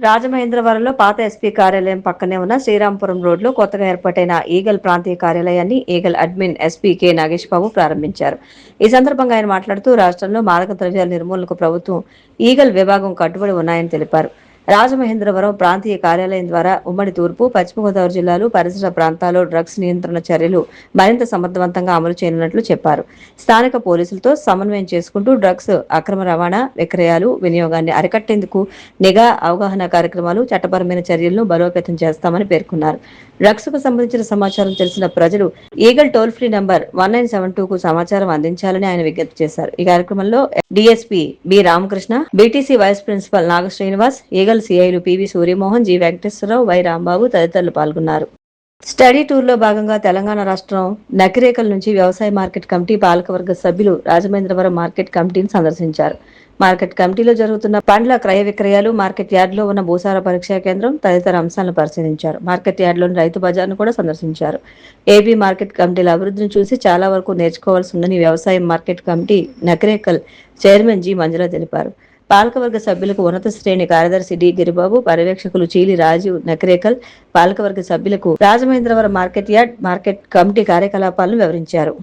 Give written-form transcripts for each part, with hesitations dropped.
రాజమహేంద్రవరంలో పాత ఎస్పీ కార్యాలయం పక్కనే ఉన్న శ్రీరాంపురం రోడ్లో కొత్తగా ఏర్పాటైన ఈగల్ ప్రాంతీయ కార్యాలయాన్ని Eagle admin SP K Nagesh Babu ప్రారంభించారు. ఈ సందర్భంగా ఆయన మాట్లాడుతూ రాష్ట్రంలో మాదక ద్రవ్యాల నిర్మూలనకు ప్రభుత్వం ఈగల్ విభాగం కట్టుబడి ఉన్నాయని తెలిపారు. రాజమహేంద్రవరం ప్రాంతీయ కార్యాలయం ద్వారా ఉమ్మడి తూర్పు, పశ్చిమ గోదావరి జిల్లాలు, పరిసర ప్రాంతాల్లో డ్రగ్స్ నియంత్రణ చర్యలు మరింత సమర్థవంతంగా అమలు చేయనున్నట్లు చెప్పారు. స్థానిక పోలీసులతో సమన్వయం చేసుకుంటూ డ్రగ్స్ అక్రమ రవాణా, విక్రయాలు, వినియోగాన్ని అరికట్టేందుకు నిఘా, అవగాహన కార్యక్రమాలు, చట్టపరమైన చర్యలను బలోపేతం చేస్తామని పేర్కొన్నారు. డ్రగ్స్ కు సంబంధించిన సమాచారం తెలిసిన ప్రజలు ఈగల్ టోల్ ఫ్రీ నంబర్ 1972 కు సమాచారం అందించాలని ఆయన విజ్ఞప్తి చేశారు. ఈ కార్యక్రమంలో DSP B Ramakrishna, BTC vice principal Naga Srinivas, Eagle సిఐలు PV Suryamohan, G Venkateswara Rao, Y Rambabu తదితరులు పాల్గొన్నారు. స్టడీ టూర్ లో భాగంగా తెలంగాణ రాష్ట్రం నకిరేకల్ నుంచి వ్యవసాయ మార్కెట్ కమిటీ పాలకవర్గ సభ్యులు రాజమహేంద్రవరం మార్కెట్ కమిటీని సందర్శించారు. మార్కెట్ కమిటీలో జరుగుతున్న పండ్ల క్రయ విక్రయాలు, మార్కెట్ యార్డులో ఉన్న భూసార పరీక్షా కేంద్రం తదితర అంశాలను పరిశీలించారు. మార్కెట్ యార్డులోని రైతు బజార్ను కూడా సందర్శించారు. ఏపీ మార్కెట్ కమిటీల అభివృద్ధిని చూసి చాలా వరకు నేర్చుకోవాల్సి ఉందని వ్యవసాయ market committee Nakrekal chairman G Manjula తెలిపారు. పాలకవర్గ సభ్యులకు ఉన్నత శ్రేణి కార్యదర్శి డి గిరిబాబు, పర్యవేక్షకులు చీలి రాజీవ్ నకిరేకల్, పాలకవర్గ సభ్యులకు Rajamahendravaram market yard, market committee కార్యకలాపాలను వివరించారు.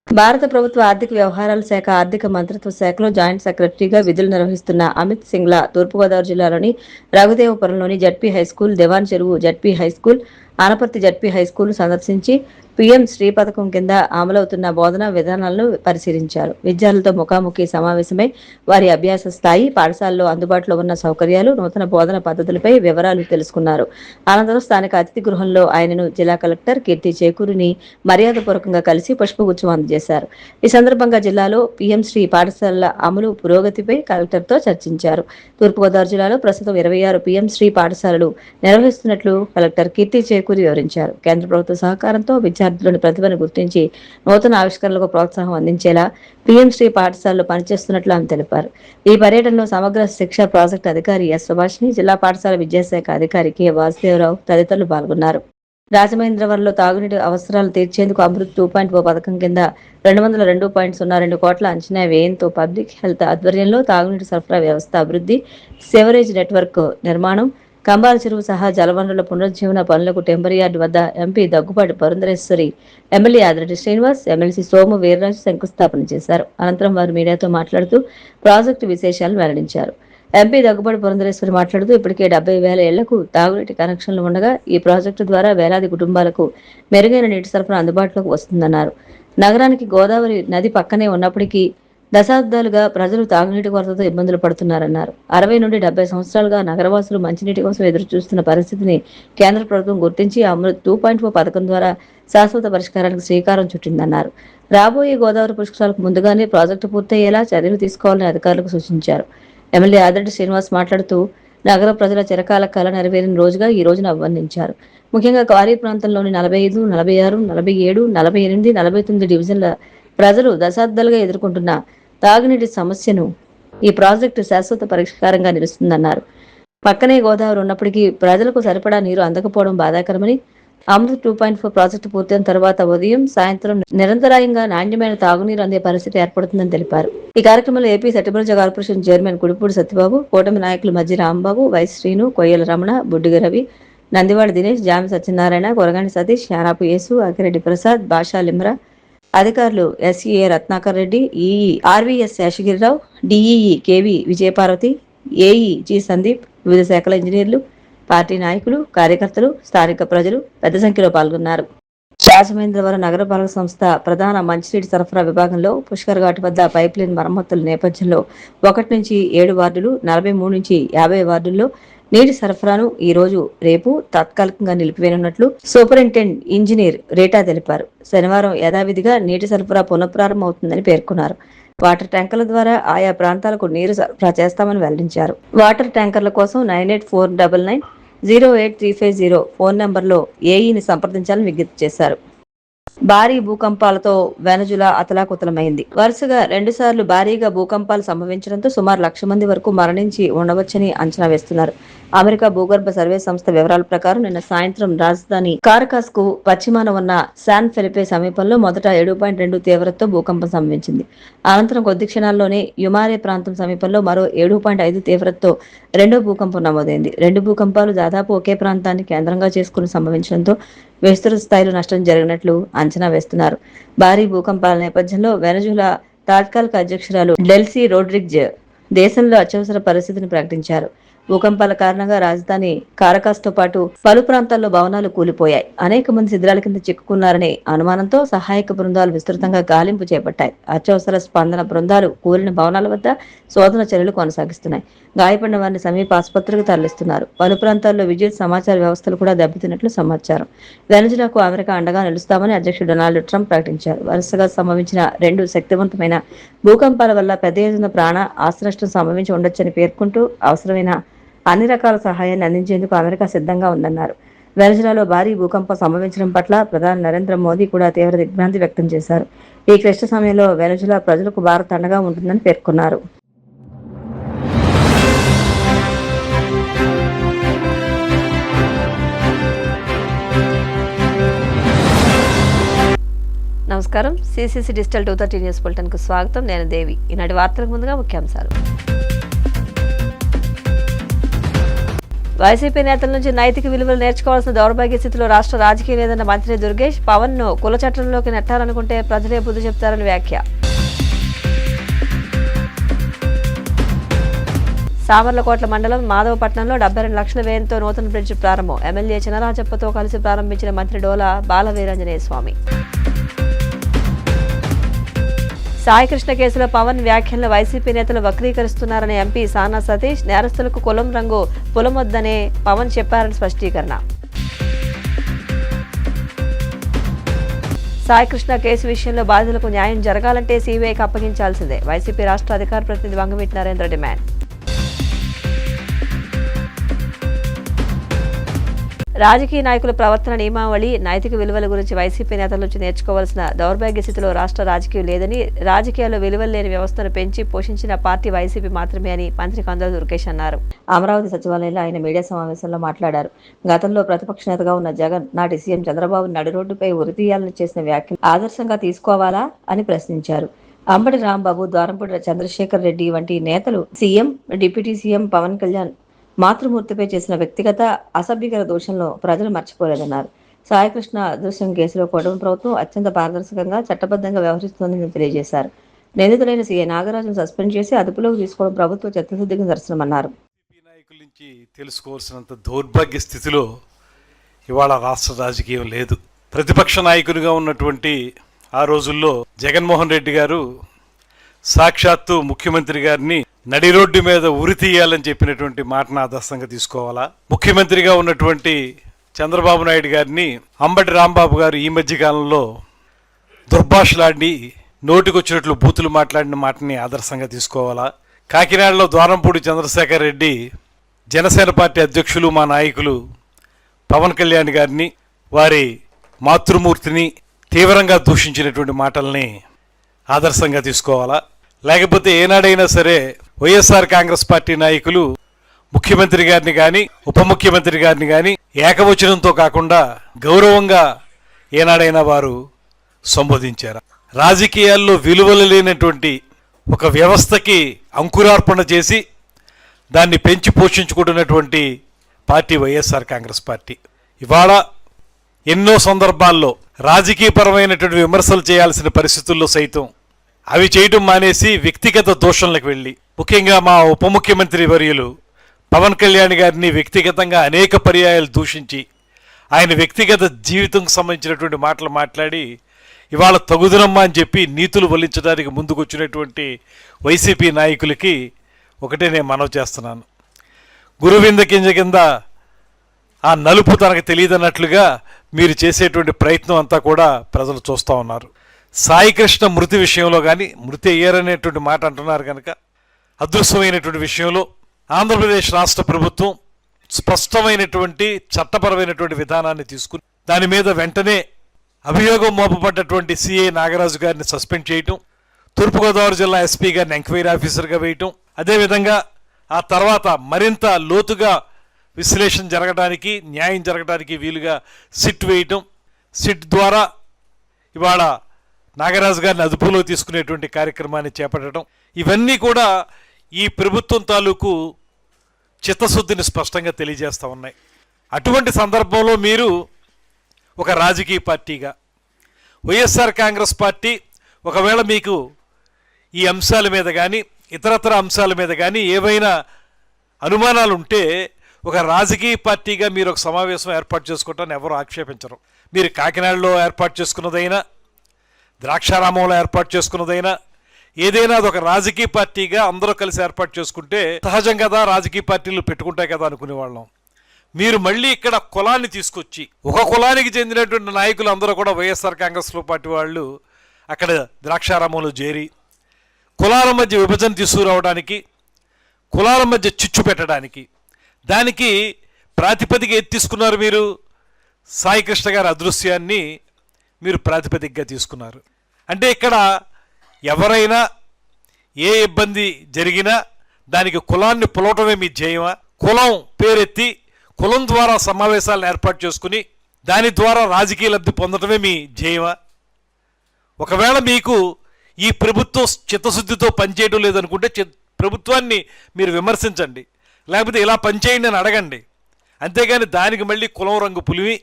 భారత ప్రభుత్వ ఆర్థిక వ్యవహారాల శాఖ ఆర్థిక మంత్రిత్వ శాఖలో జాయింట్ సెక్రటరీగా విధులు నిర్వహిస్తున్న అమిత్ సింగ్లా తూర్పుగోదావరి జిల్లాలోని రఘుదేవపురంలోని జడ్పీ హైస్కూల్, దేవాన్ చెరువు ZP high school, Anaparthi ZP high school సందర్శించి పీఎం శ్రీ పథకం కింద అమలవుతున్న బోధనా విధానాలను పరిశీలించారు. విద్యార్థులతో ముఖాముఖి సమావేశమై వారి అభ్యాస స్థాయి, పాఠశాలలో అందుబాటులో ఉన్న సౌకర్యాలు, నూతన బోధన పద్ధతులపై వివరాలు తెలుసుకున్నారు. అనంతరం స్థానిక అతిథి గృహంలో ఆయనను జిల్లా కలెక్టర్ కీర్తి చేకూరిని మర్యాదపూర్వకంగా కలిసి పుష్పగుచ్చం అందజేశారు. ఈ సందర్భంగా జిల్లాలో పీఎం శ్రీ పాఠశాలల అమలు పురోగతిపై కలెక్టర్తో చర్చించారు. తూర్పుగోదావరి జిల్లాలో ప్రస్తుతం 26 పీఎం శ్రీ పాఠశాలలు నిర్వహిస్తున్నట్లు కలెక్టర్ కీర్తి చేకూరి వివరించారు. కేంద్ర ప్రభుత్వ సహకారంతో విద్యార్థులను ప్రతిభను గుర్తించి నూతన ఆవిష్కరణలకు ప్రోత్సాహం అందించేలా పీఎం శ్రీ పాఠశాలలో పనిచేస్తున్నట్లు ఆమె తెలిపారు. ఈ పర్యటనలో సమగ్ర శిక్ష ప్రాజెక్టు అధికారి ఎస్ సుభాష్ని, జిల్లా పాఠశాల విద్యాశాఖ అధికారి కె వాసుదేవరావు తదితరులు పాల్గొన్నారు. రాజమహేంద్రవరంలో తాగునీటి అవసరాలు తీర్చేందుకు అమృత్ 2.0 పథకం కింద 202.02 కోట్ల అంచనా వ్యయంతో పబ్లిక్ హెల్త్ ఆధ్వర్యంలో తాగునీటి సరఫరా వ్యవస్థ అభివృద్ధి, సెవరేజ్ నెట్వర్క్ నిర్మాణం, కంబాల చెరువు సహా జలవనరుల పునరుజ్జీవన పనులకు టెంబర్ యార్డు వద్ద MP Daggubati Purandeswari, MLA Adireddy Srinivas, MLC Somu Veerraju శంకుస్థాపన చేశారు. అనంతరం వారు మీడియాతో మాట్లాడుతూ ప్రాజెక్టు విశేషాలను వెల్లడించారు. ఎంపీ దగ్గుబాటి పురంధరేశ్వరి మాట్లాడుతూ ఇప్పటికే 70,000 ఇళ్లకు తాగునీటి కనెక్షన్లు ఉండగా ఈ ప్రాజెక్టు ద్వారా వేలాది కుటుంబాలకు మెరుగైన నీటి సరఫరా అందుబాటులోకి వస్తుందన్నారు. నగరానికి గోదావరి నది పక్కనే ఉన్నప్పటికీ దశాబ్దాలుగా ప్రజలు తాగునీటి కొరతతో ఇబ్బందులు పడుతున్నారన్నారు. 60 నుండి 70 సంవత్సరాలుగా నగరవాసులు మంచినీటి కోసం ఎదురు చూస్తున్న పరిస్థితిని కేంద్ర ప్రభుత్వం గుర్తించి అమృత్ 2.0 పథకం ద్వారా శాశ్వత పరిష్కారానికి శ్రీకారం చుట్టిందన్నారు. రాబోయే గోదావరి పుష్కరాలకు ముందుగానే ప్రాజెక్టు పూర్తయ్యేలా చర్యలు తీసుకోవాలని అధికారులకు సూచించారు. ఎమ్మెల్యే ఆదిరెడ్డి శ్రీనివాస్ మాట్లాడుతూ నగర ప్రజల చిరకాల కళ నెరవేరిన రోజుగా ఈ రోజును అభివర్ణించారు. ముఖ్యంగా క్వారీ ప్రాంతంలోని 45, 46, 47, 48, 49 డివిజన్ల ప్రజలు దశాబ్దాలుగా ఎదుర్కొంటున్న తాగునీటి సమస్యను ఈ ప్రాజెక్టు శాశ్వత పరిష్కారంగా నిలుస్తుందన్నారు. పక్కనే గోదావరి ఉన్నప్పటికీ ప్రజలకు సరిపడా నీరు అందకపోవడం బాధాకరమని, అమృత్ 2.0 ప్రాజెక్టు పూర్తయిన తర్వాత ఉదయం, సాయంత్రం నిరంతరాయంగా నాణ్యమైన తాగునీరు అందే పరిస్థితి ఏర్పడుతుందని తెలిపారు. ఈ కార్యక్రమంలో AP Settibalija corporation chairman Kudipudi Satyababu, కూటమి నాయకులు మజ్జి రాంబాబు, వై శ్రీను, కొయ్యల రమణ, బుడ్డిగ రవి, నందివాడ దినేష్, జామి సత్యనారాయణ, కొరగాని సతీష్, యానాపు యేసు, అకిరెడ్డి ప్రసాద్, బాషా లిమ్రా, అధికారులు SEA Ratnakar Reddy, EE RVS Seshagiri Rao, DEE KV Vijayaparvathi, AE G Sandeep, వివిధ శాఖల ఇంజనీర్లు, పార్టీ నాయకులు, కార్యకర్తలు, స్థానిక ప్రజలు పెద్ద సంఖ్యలో పాల్గొన్నారు. రాజమహేంద్రవరం నగరపాలక సంస్థ ప్రధాన మంచినీటి సరఫరా విభాగంలో పుష్కర్ ఘాట్ వద్ద పైప్లైన్ మరమ్మతుల నేపథ్యంలో 1 నుంచి 7 వార్డులు, 43 నుంచి 50 వార్డుల్లో నీటి సరఫరాను ఈ రోజు, రేపు తాత్కాలికంగా నిలిపివేయనున్నట్లు సూపరింటెండెంట్ ఇంజనీర్ రేటా తెలిపారు. శనివారం యథావిధిగా నీటి సరఫరా పునఃప్రారంభమవుతుందని పేర్కొన్నారు. వాటర్ ట్యాంకర్ల ద్వారా ఆయా ప్రాంతాలకు నీరు సరఫరా చేస్తామని వెల్లడించారు. వాటర్ ట్యాంకర్ల కోసం 9849908350 ఫోన్ నంబర్లో ఏఈని సంప్రదించాలని విజ్ఞప్తి చేశారు. భారీ భూకంపాలతో వెనజులా అతలాకుతలమైంది. వరుసగా 2 సార్లు భారీగా భూకంపాలు సంభవించడంతో సుమారు 1,00,000 మంది వరకు మరణించి ఉండవచ్చని అంచనా వేస్తున్నారు. అమెరికా భూగర్భ సర్వే సంస్థ వివరాల ప్రకారం నిన్న సాయంత్రం రాజధాని కారకాస్ కు పశ్చిమాన ఉన్న శాన్ ఫెలిపే సమీపంలో మొదట 7.2 తీవ్రతతో భూకంపం సంభవించింది. అనంతరం కొద్ది క్షణాల్లోనే యుమారే ప్రాంతం సమీపంలో మరో 7.5 తీవ్రతతో రెండో భూకంపం నమోదైంది. 2 భూకంపాలు దాదాపు ఒకే ప్రాంతాన్ని కేంద్రంగా చేసుకుని సంభవించడంతో విస్తృత స్థాయిలో నష్టం జరిగినట్లు అంచనా వేస్తున్నారు. భారీ భూకంపాల నేపథ్యంలో వెనజులా తాత్కాలిక అధ్యక్షురాలు డెల్సీ రోడ్రిగ్జ్ దేశంలో అత్యవసర పరిస్థితిని ప్రకటించారు. భూకంపాల కారణంగా రాజధాని కారకాస్ తో పాటు పలు ప్రాంతాల్లో భవనాలు కూలిపోయాయి. అనేక మంది శిథిలాల కింద చిక్కుకున్నారనే అనుమానంతో సహాయక బృందాలు విస్తృతంగా గాలింపు చేపట్టాయి. అత్యవసర స్పందన బృందాలు కూలిన భవనాల వద్ద శోధన చర్యలు కొనసాగిస్తున్నాయి. గాయపడిన వారిని సమీప ఆసుపత్రికి తరలిస్తున్నారు. పలు ప్రాంతాల్లో విద్యుత్ సమాచార వ్యవస్థలు కూడా దెబ్బతిన్నట్లు సమాచారం. వెనజులాకు అమెరికా అండగా నిలుస్తామని అధ్యక్షుడు డొనాల్డ్ ట్రంప్ ప్రకటించారు. వరుసగా సంభవించిన 2 శక్తివంతమైన భూకంపాల వల్ల పెద్ద ఎత్తున ప్రాణ ఆస్తి నష్టం సంభవించి ఉండొచ్చని పేర్కొంటూ అవసరమైన అన్ని రకాల సహాయాన్ని అందించేందుకు అమెరికా సిద్ధంగా ఉందన్నారు. వెనజులాలో భారీ భూకంపం సంభవించడం పట్ల ప్రధాని నరేంద్ర మోదీ కూడా తీవ్ర దిగ్భ్రాంతి వ్యక్తం చేశారు. ఈ క్లిష్ట సమయంలో వెనజులా ప్రజలకు భారత్ అండగా ఉంటుందని పేర్కొన్నారు. నమస్కారం. సిసిసి డిజిటల్ 230 న్యూస్ బులెటిన్ కు స్వాగతం. నేను దేవి. ఈనాటి వార్తలకు ముందుగా ముఖ్యాంశాలు. వైసీపీ నేతల నుంచి నైతిక విలువలు నేర్చుకోవాల్సిన దౌర్భాగ్య స్థితిలో రాష్ట్ర రాజకీయం లేదన్న మంత్రి దుర్గేష్. పవన్ ను కుల చట్టంలోకి నెట్టాలనుకుంటే ప్రజలే బుద్ధి చెప్తారని వ్యాఖ్య. సామర్లకోట్ల మండలం మాధవపట్నంలో 72 లక్షల వ్యయంతో నూతన బ్రిడ్జ్ ప్రారంభం. ఎమ్మెల్యే చినరాజప్పతో కలిసి ప్రారంభించిన మంత్రి డోలా బాలవీరాంజనేయ స్వామి. సాయికృష్ణ కేసులో పవన్ వ్యాఖ్యలను వైసీపీ నేతలు వక్రీకరిస్తున్నారని ఎంపీ సానా సతీష్. నేరస్తులకు కులం రంగు పులమొద్దనే పవన్ చెప్పారని స్పష్టీకరణ. సాయికృష్ణ కేసు విషయంలో బాధితులకు న్యాయం జరగాలంటే సీబీఐకి అప్పగించాల్సిందే. వైసీపీ రాష్ట్ర అధికార ప్రతినిధి వంగవీటి నరేంద్ర డిమాండ్. రాజకీయ నాయకుల ప్రవర్తన నియమావళి, నైతిక విలువల గురించి వైసీపీ నేతల నుంచి నేర్చుకోవాల్సిన దౌర్భాగ్య స్థితిలో రాష్ట్ర రాజకీయం లేదని, రాజకీయాల్లో విలువలు లేని వ్యవస్థను పెంచి పోషించిన పార్టీ వైసీపీ మాత్రమే అని మంత్రి కందుల దుర్గేష్ అన్నారు. అమరావతి సచివాలయంలో ఆయన మీడియా సమావేశంలో మాట్లాడారు. గతంలో ప్రతిపక్ష నేతగా ఉన్న జగన్ నాటి సీఎం చంద్రబాబు నడి రోడ్డుపై ఉరితీయాలని చేసిన వ్యాఖ్యలు ఆదర్శంగా తీసుకోవాలా అని ప్రశ్నించారు. అంబటి రాంబాబు, ద్వారంపూడి చంద్రశేఖర్ రెడ్డి వంటి నేతలు CM, deputy CM Pawan Kalyan మాతృమూర్తిపై చేసిన వ్యక్తిగత అసభ్యకర దోషంలో ప్రజలు మర్చిపోలేదన్నారు. సాయికృష్ణ అదృశ్యం కేసులో కూటమి ప్రభుత్వం అత్యంత పారదర్శకంగా చట్టబద్ధంగా వ్యవహరిస్తోందని తెలియజేశారు. నిందితులైన సీఐ నాగరాజును సస్పెండ్ చేసి అదుపులోకి తీసుకోవడం ప్రభుత్వ చిత్తశుద్ధికి దర్శనమన్నారు. నాయకుల నుంచి తెలుసుకోవాల్సినంత దౌర్భాగ్య స్థితిలో ఇవాళ రాష్ట్ర రాజకీయం లేదు. ప్రతిపక్ష నాయకునిగా ఉన్నటువంటి ఆ రోజుల్లో జగన్మోహన్ రెడ్డి గారు సాక్షాత్తు ముఖ్యమంత్రి గారిని నడి రోడ్డు మీద ఉరి తీయాలని చెప్పినటువంటి మాటను ఆదర్శంగా తీసుకోవాలా? ముఖ్యమంత్రిగా ఉన్నటువంటి చంద్రబాబు నాయుడు గారిని అంబటి రాంబాబు గారు ఈ మధ్య కాలంలో దుర్భాషలాడి నోటికొచ్చినట్లు బూతులు మాట్లాడిన మాటని ఆదర్శంగా తీసుకోవాలా? కాకినాడలో ద్వారంపూడి చంద్రశేఖర్ రెడ్డి జనసేన పార్టీ అధ్యక్షులు, మా నాయకులు పవన్ కళ్యాణ్ గారిని, వారి మాతృమూర్తిని తీవ్రంగా దూషించినటువంటి మాటల్ని ఆదర్శంగా తీసుకోవాలా? లేకపోతే ఏనాడైనా సరే వైఎస్ఆర్ కాంగ్రెస్ పార్టీ నాయకులు ముఖ్యమంత్రి గారిని కానీ ఉప ముఖ్యమంత్రి గారిని కానీ ఏకవచనంతో కాకుండా గౌరవంగా ఏనాడైనా వారు సంబోధించారు? రాజకీయాల్లో విలువలు లేనటువంటి ఒక వ్యవస్థకి అంకురార్పణ చేసి దాన్ని పెంచి పోషించుకుంటున్నటువంటి పార్టీ వైఎస్ఆర్ కాంగ్రెస్ పార్టీ. ఇవాళ ఎన్నో సందర్భాల్లో రాజకీయపరమైనటువంటి విమర్శలు చేయాల్సిన పరిస్థితుల్లో సైతం అవి చేయడం మానేసి వ్యక్తిగత దోషణలకు వెళ్ళి, ముఖ్యంగా మా ఉప ముఖ్యమంత్రి వర్యులు పవన్ కళ్యాణ్ గారిని వ్యక్తిగతంగా అనేక పర్యాయాలు దూషించి ఆయన వ్యక్తిగత జీవితంకు సంబంధించినటువంటి మాటలు మాట్లాడి ఇవాళ తగుదనమ్మా అని చెప్పి నీతులు వల్లించడానికి ముందుకొచ్చినటువంటి వైసీపీ నాయకులకి ఒకటే నేను మనవి చేస్తున్నాను. గురువింద కింద కింద ఆ నలుపు తనకు తెలియదన్నట్లుగా మీరు చేసేటువంటి ప్రయత్నం అంతా కూడా ప్రజలు చూస్తూ ఉన్నారు. సాయికృష్ణ మృతి విషయంలో కానీ, మృతి అయ్యారనేటువంటి మాట అంటున్నారు కనుక, అదృశ్యమైనటువంటి విషయంలో ఆంధ్రప్రదేశ్ రాష్ట్ర ప్రభుత్వం స్పష్టమైనటువంటి చట్టపరమైనటువంటి విధానాన్ని తీసుకుని దాని మీద వెంటనే అభియోగం మోపబడ్డటువంటి సిఐ నాగరాజు గారిని సస్పెండ్ చేయటం, తూర్పుగోదావరి జిల్లా ఎస్పీ గారిని ఎంక్వైరీ ఆఫీసర్గా వేయటం, అదేవిధంగా ఆ తర్వాత మరింత లోతుగా విశ్లేషణ జరగడానికి, న్యాయం జరగడానికి వీలుగా సిట్ వేయటం, సిట్ ద్వారా ఇవాళ నాగరాజు గారిని అదుపులో తీసుకునేటువంటి కార్యక్రమాన్ని చేపట్టడం, ఇవన్నీ కూడా ఈ ప్రభుత్వం తాలూకు చిత్తశుద్ధిని స్పష్టంగా తెలియజేస్తూ ఉన్నాయి. అటువంటి సందర్భంలో మీరు ఒక రాజకీయ పార్టీగా వైఎస్ఆర్ కాంగ్రెస్ పార్టీ ఒకవేళ మీకు ఈ అంశాల మీద కానీ ఇతరతర అంశాల మీద కానీ ఏవైనా అనుమానాలు ఉంటే ఒక రాజకీయ పార్టీగా మీరు ఒక సమావేశం ఏర్పాటు చేసుకోవటాన్ని ఎవరు ఆక్షేపించరు. మీరు కాకినాడలో ఏర్పాటు చేసుకున్నదైనా, ద్రాక్షారామంలో ఏర్పాటు చేసుకున్నదైనా, ఏదైనా అదొక రాజకీయ పార్టీగా అందరూ కలిసి ఏర్పాటు చేసుకుంటే సహజం కదా, రాజకీయ పార్టీలు పెట్టుకుంటాయి కదా అనుకునేవాళ్ళం. మీరు మళ్ళీ ఇక్కడ కులాన్ని తీసుకొచ్చి ఒక కులానికి చెందినటువంటి నాయకులు అందరూ కూడా వైఎస్ఆర్ కాంగ్రెస్ పార్టీ వాళ్ళు అక్కడ ద్రాక్షారామంలో చేరి కులాల మధ్య విభజన తీసుకురావడానికి, కులాల మధ్య చిచ్చు పెట్టడానికి, దానికి ప్రాతిపదిక తీసుకున్నారు. మీరు సాయికృష్ణ గారి అదృశ్యాన్ని మీరు ప్రాతిపదికగా తీసుకున్నారు. అంటే ఇక్కడ ఎవరైనా ఏ ఇబ్బంది జరిగినా దానికి కులాన్ని పులవటమే మీ ధ్యేయమా? కులం పేరెత్తి కులం ద్వారా సమావేశాలను ఏర్పాటు చేసుకుని దాని ద్వారా రాజకీయ లబ్ధి పొందటమే మీ ధ్యేయమా? ఒకవేళ మీకు ఈ ప్రభుత్వం చిత్తశుద్ధితో పనిచేయడం లేదనుకుంటే ప్రభుత్వాన్ని మీరు విమర్శించండి, లేకపోతే ఇలా పనిచేయండి అని అడగండి. అంతేగాని దానికి మళ్ళీ కులం రంగు పులివి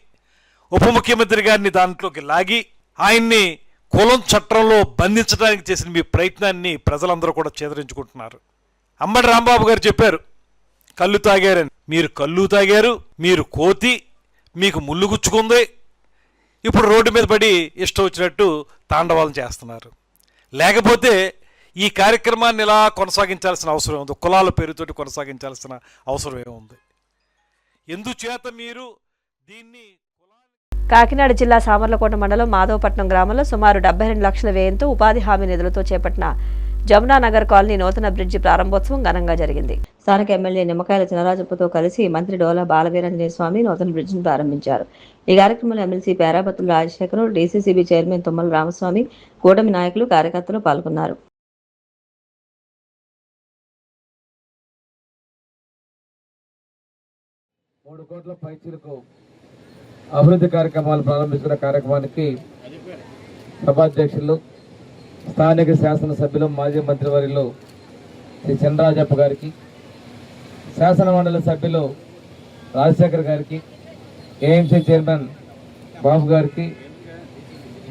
ఉప ముఖ్యమంత్రి గారిని దాంట్లోకి లాగి ఆయన్ని కులం చట్టంలో బంధించడానికి చేసిన మీ ప్రయత్నాన్ని ప్రజలందరూ కూడా చేదరించుకుంటున్నారు. అంబటి రాంబాబు గారు చెప్పారు కళ్ళు తాగారని. మీరు కళ్ళు తాగారు, మీరు కోతి, మీకు ముళ్ళు గుచ్చుకుంది, ఇప్పుడు రోడ్డు మీద పడి ఇష్టం వచ్చినట్టు తాండవాలను చేస్తున్నారు. లేకపోతే ఈ కార్యక్రమాన్ని ఇలా కొనసాగించాల్సిన అవసరం ఉంది, కులాల పేరుతోటి కొనసాగించాల్సిన అవసరం ఏముంది? ఎందుచేత మీరు దీన్ని కాకినాడ జిల్లా సామర్లకోట మండలం మాధవపట్నం గ్రామంలో సుమారు 72 లక్షల వ్యయంతో ఉపాధి హామీ నిధులతో చేపట్టిన జమునా నగర్ కాలనీ నూతన బ్రిడ్జి ప్రారంభోత్సవం ఘనంగా జరిగింది. స్థానిక ఎమ్మెల్యే నిమ్మకాయల చినరాజప్పతో కలిసి మంత్రి డోలా బాలవీరాంజనేయ స్వామి నూతన బ్రిడ్జిని ప్రారంభించారు. ఈ కార్యక్రమంలో MLC Perabathula Rajasekhar, DCCB chairman Tummala Ramaswamy, కూటమి నాయకులు, కార్యకర్తలు పాల్గొన్నారు. అభివృద్ధి కార్యక్రమాలు ప్రారంభించిన కార్యక్రమానికి సభాధ్యక్షులు, స్థానిక శాసనసభ్యులు, మాజీ మంత్రివర్యులు శ్రీ చంద్రరాజప్ప గారికి, శాసన మండలి సభ్యులు రాజశేఖర్ గారికి, ఏఎంసీ చైర్మన్ బాబు గారికి,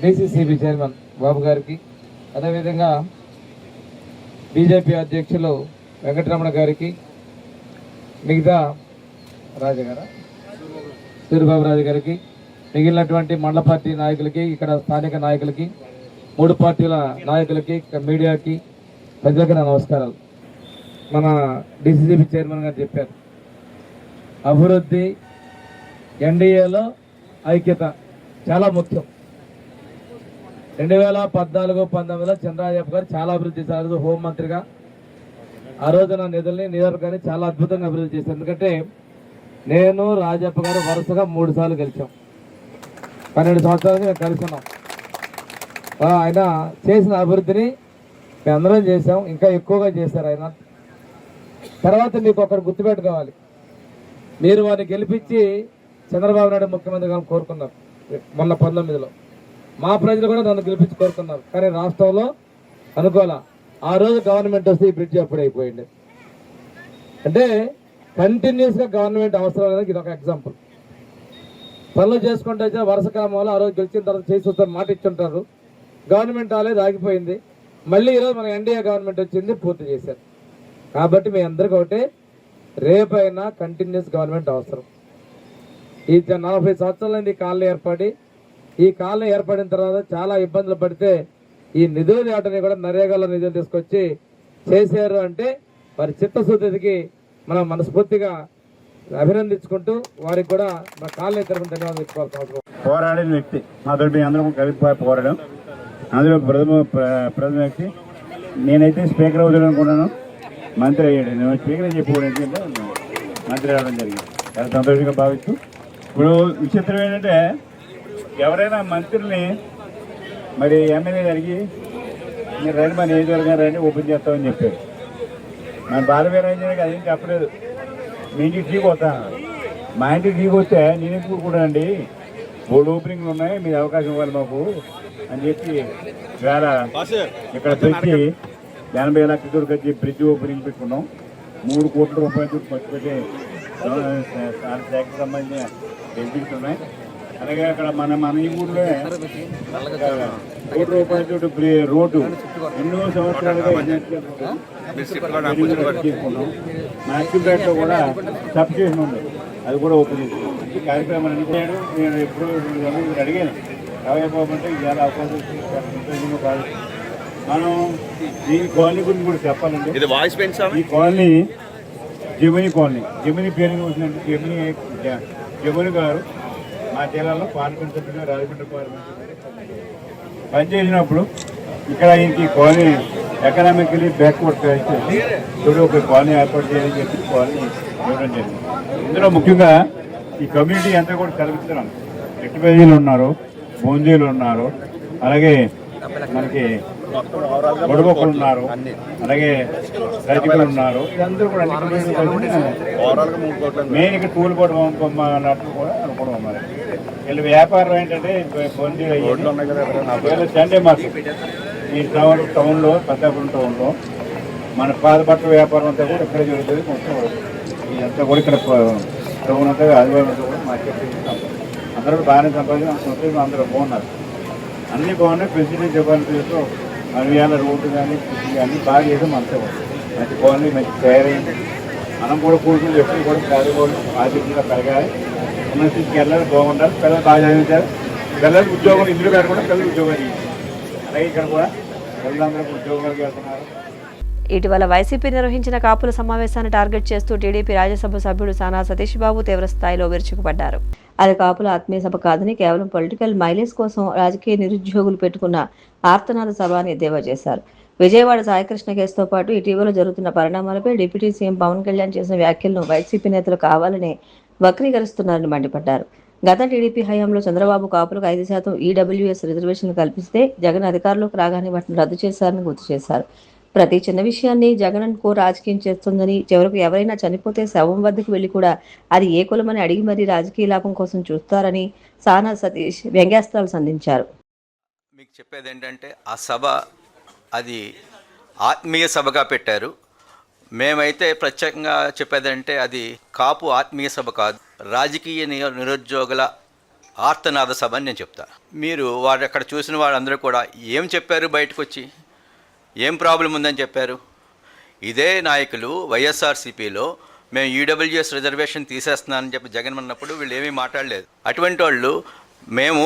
డిసిసిబి చైర్మన్ బాబు గారికి, అదేవిధంగా బీజేపీ అధ్యక్షులు వెంకటరమణ గారికి, మిగతా రాజగారు సూర్యబాబు రాజు గారికి, మిగిలినటువంటి మండల పార్టీ నాయకులకి, ఇక్కడ స్థానిక నాయకులకి, 3 పార్టీల నాయకులకి, మీడియాకి, ప్రజలకి నా నమస్కారాలు. మన డిసిసిబి చైర్మన్ గారు చెప్పారు, అభివృద్ధి ఎన్డీఏలో ఐక్యత చాలా ముఖ్యం. 2014-19లో చంద్రరాజప్ప గారు చాలా అభివృద్ధి చేశారు. హోంమంత్రిగా ఆ రోజున నిధుల్ని నియోజకవర్గాన్ని చాలా అద్భుతంగా అభివృద్ధి చేశారు. ఎందుకంటే నేను రాజప్ప గారు వరుసగా 3 సార్లు గెలిచాం. 12 సంవత్సరాలకి మేము కలిసి ఉన్నాం. ఆయన చేసిన అభివృద్ధిని మేము అందరం చేసాం, ఇంకా ఎక్కువగా చేశారు ఆయన. తర్వాత మీకు ఒకటి గుర్తుపెట్టుకోవాలి, మీరు వారిని గెలిపించి చంద్రబాబు నాయుడు ముఖ్యమంత్రి గారిని కోరుకున్నారు మొన్న 19లో. మా ప్రజలు కూడా నన్ను గెలిపించి కోరుకున్నారు, కానీ రాష్ట్రంలో అనుకోవాలా. ఆ రోజు గవర్నమెంట్ వస్తే ఈ బ్రిడ్జి అప్పుడు అయిపోయింది. అంటే కంటిన్యూస్గా గవర్నమెంట్ అవసరం అనేది ఇది ఒక ఎగ్జాంపుల్. పనులు చేసుకుంటే వరుస క్రమంలో ఆ రోజు గెలిచిన తర్వాత చేసి వస్తారు, మాట ఇచ్చుంటారు. గవర్నమెంట్ రాలేదు, ఆగిపోయింది. మళ్ళీ ఈరోజు మన ఎన్డీఏ గవర్నమెంట్ వచ్చింది, పూర్తి చేశారు. కాబట్టి మీ అందరికీ ఒకటే, రేపైనా కంటిన్యూస్ గవర్నమెంట్ అవసరం. ఈ 40 సంవత్సరాల కాలనీ ఏర్పడి, ఈ కాలనీ ఏర్పడిన తర్వాత చాలా ఇబ్బందులు పడితే ఈ నిధులు వాటిని కూడా నరేగాలో నిధులు తీసుకొచ్చి చేశారు. అంటే వారి చిత్తశుద్ధికి మనం మనస్ఫూర్తిగా అభినందించుకుంటూ వారికి కూడా మా కాలనీ తరఫున ధన్యవాదాలు చెప్పుకోవాల్సిన పోరాడిన వ్యక్తి మాతో అందరం కలిపి పోరాడం. అందులో ప్రథమ వ్యక్తి నేనైతే స్పీకర్ అవుతాడు అనుకున్నాను, మంత్రి అయ్యాడు. నేను స్పీకర్ చెప్పుకోవడం ఏంటంటే మంత్రి రావడం జరిగింది. చాలా సంతోషంగా భావిస్తూ, ఇప్పుడు విచిత్రం ఏంటంటే ఎవరైనా మంత్రుల్ని మరి ఎమ్మెల్యేలు అడిగి మీరు రండి మన నియోజకవర్గం రండి ఓపెన్ చేస్తామని చెప్పారు. మన బాలవీరాంజనేయుడికి అదేం చెప్పలేదు. మీ ఇంటికి టీకి వస్తాను, మా ఇంటికి టీకి వస్తే నేను ఎందుకు కూడా అండి బోర్డు ఓపెనింగ్లు ఉన్నాయి, మీరు అవకాశం ఇవ్వాలి మాకు అని చెప్పి వేళ ఇక్కడ పెట్టి 80 లక్షల వచ్చి బ్రిడ్జ్ ఓపెనింగ్ పెట్టుకున్నాం. 3 కోట్ల రూపాయలు ఖర్చు పెట్టి శాఖకు సంబంధించిన బిల్డింగ్స్ ఉన్నాయి. అలాగే అక్కడ మన ఈ ఊళ్ళో 1 కోటి రూపాయలతో రోడ్డు ఎన్నో సంవత్సరాలుగా చేసుకున్నాం. నాకిపేటలో కూడా సబ్ స్టేషన్ ఉంది, అది కూడా ఓపెన్ చేసుకున్నాం. ఈ కార్యక్రమాన్ని అనుకున్నాడు. నేను ఎప్పుడు అడిగాను రావయ్యబాబు ఇవాళ అవకాశం కాదు. మనం ఈ కాలనీ గురించి కూడా చెప్పాలండి. ఈ కాలనీ జమిని కాలనీ. జమిని పేరు వచ్చినట్టు జమిని గారు మా జిల్లాలో పార్లమెంట్ సభ్యులు రాజమండ్రి పార్లమెంట్ పనిచేసినప్పుడు ఇక్కడ ఇంక కాలనీ ఎకనామికలీ బ్యాక్వర్డ్ చూడు ఒక కాలనీ ఏర్పాటు చేయాలని చెప్పి కాలనీ ఇవ్వడం జరిగింది. ఇందులో ముఖ్యంగా ఈ కమ్యూనిటీ అంతా కూడా కలుగుతున్నాం. ఎట్టుపేజీలు ఉన్నారు, బోందీలు ఉన్నారు, అలాగే మనకి బొడబొక్కలు ఉన్నారు, అలాగే రైతులు ఉన్నారు. ఇదందరూ కూడా మెయిన్ ఇక్కడ తూలుబొడ అన్నట్లు కూడా అనుకోవడం. మరి వీళ్ళు వ్యాపారం ఏంటంటే బొందీలు అయ్యి సండే మార్కెట్ ఈ టౌన్లో పెద్దాపురం టౌన్లో మన పాత బట్టల వ్యాపారం అంతా కూడా ఇక్కడే జరుగుతుంది. మొత్తం ఇదంతా కూడా ఇక్కడ టౌన్ అంతా ఆదివారం అంతా కూడా మార్కెట్ అందరూ బాగానే సంపాదించి అందరూ బాగున్నారు, అన్నీ బాగున్నాయి. ప్రెసిడెంట్ చెప్పాలంటే అవియాల రోడ్డు కానీ అన్నీ బాగా చేసాం. అంతే మంచి కాలనీ మంచి తయారైంది. మనం కూడా కూర్చుని ఎప్పుడు కూడా పేదవాళ్ళు ఆర్థికంగా పెరగాలి, ఉన్న స్థితికి వెళ్ళాలి, బాగుండాలి. పిల్లలు బాగా చదివించారు, పిల్లలకి ఉద్యోగం ఇందులో పెట్టకుండా పిల్లలు ఉద్యోగాలు ఇవ్వాలి. అలాగే ఇక్కడ కూడా పిల్లలందరూ ఉద్యోగాలకు వెళ్తున్నారు. ఇటీవల వైసీపీ నిర్వహించిన కాపుల సమావేశాన్ని టార్గెట్ చేస్తూ టీడీపీ రాజ్యసభ సభ్యుడు సానా సతీష్ బాబు తీవ్ర స్థాయిలో విరుచుకుపడ్డారు. అది కాపుల ఆత్మీయ సభ కాదని కేవలం పొలిటికల్ మైలేజ్ కోసం రాజకీయ నిరుద్యోగులు పెట్టుకున్న ఆర్తనాద సభ అని ఎద్దేవా చేశారు. విజయవాడ సాయికృష్ణ కేసుతో పాటు ఇటీవల జరుగుతున్న పరిణామాలపై డిప్యూటీ సీఎం పవన్ కళ్యాణ్ చేసిన వ్యాఖ్యలను వైసీపీ నేతలు కావాలనే వక్రీకరిస్తున్నారని మండిపడ్డారు. గత టీడీపీ హయాంలో చంద్రబాబు కాపులకు 5% ఈడబ్ల్యూఎస్ రిజర్వేషన్లు కల్పిస్తే జగన్ అధికారంలోకి రాగానే వాటిని రద్దు చేశారని గుర్తు చేశారు. ప్రతి చిన్న విషయాన్ని జగన్ కో రాజకీయం చేస్తుందని, చివరకు ఎవరైనా చనిపోతే శవం వద్దకు వెళ్లి కూడా అది ఏ కులమని అడిగి మరీ రాజకీయ లాభం కోసం చూస్తారని సానా సతీష్ వ్యంగ్యాస్త్రాలు సంధించారు. మీకు చెప్పేది ఏంటంటే ఆ సభ అది ఆత్మీయ సభగా పెట్టారు. మేమైతే ప్రత్యేకంగా చెప్పేదంటే అది కాపు ఆత్మీయ సభ కాదు, రాజకీయ నిరుద్యోగుల ఆర్తనాద సభ అని నేను చెప్తాను. మీరు వారు అక్కడ చూసిన వాళ్ళందరూ కూడా ఏం చెప్పారు, బయటకు వచ్చి ఏం ప్రాబ్లం ఉందని చెప్పారు. ఇదే నాయకులు వైఎస్ఆర్సీపీలో మేము ఈడబ్ల్యూఎస్ రిజర్వేషన్ తీసేస్తున్నానని చెప్పి జగన్ అన్నప్పుడు వీళ్ళు ఏమీ మాట్లాడలేదు. అటువంటి వాళ్ళు మేము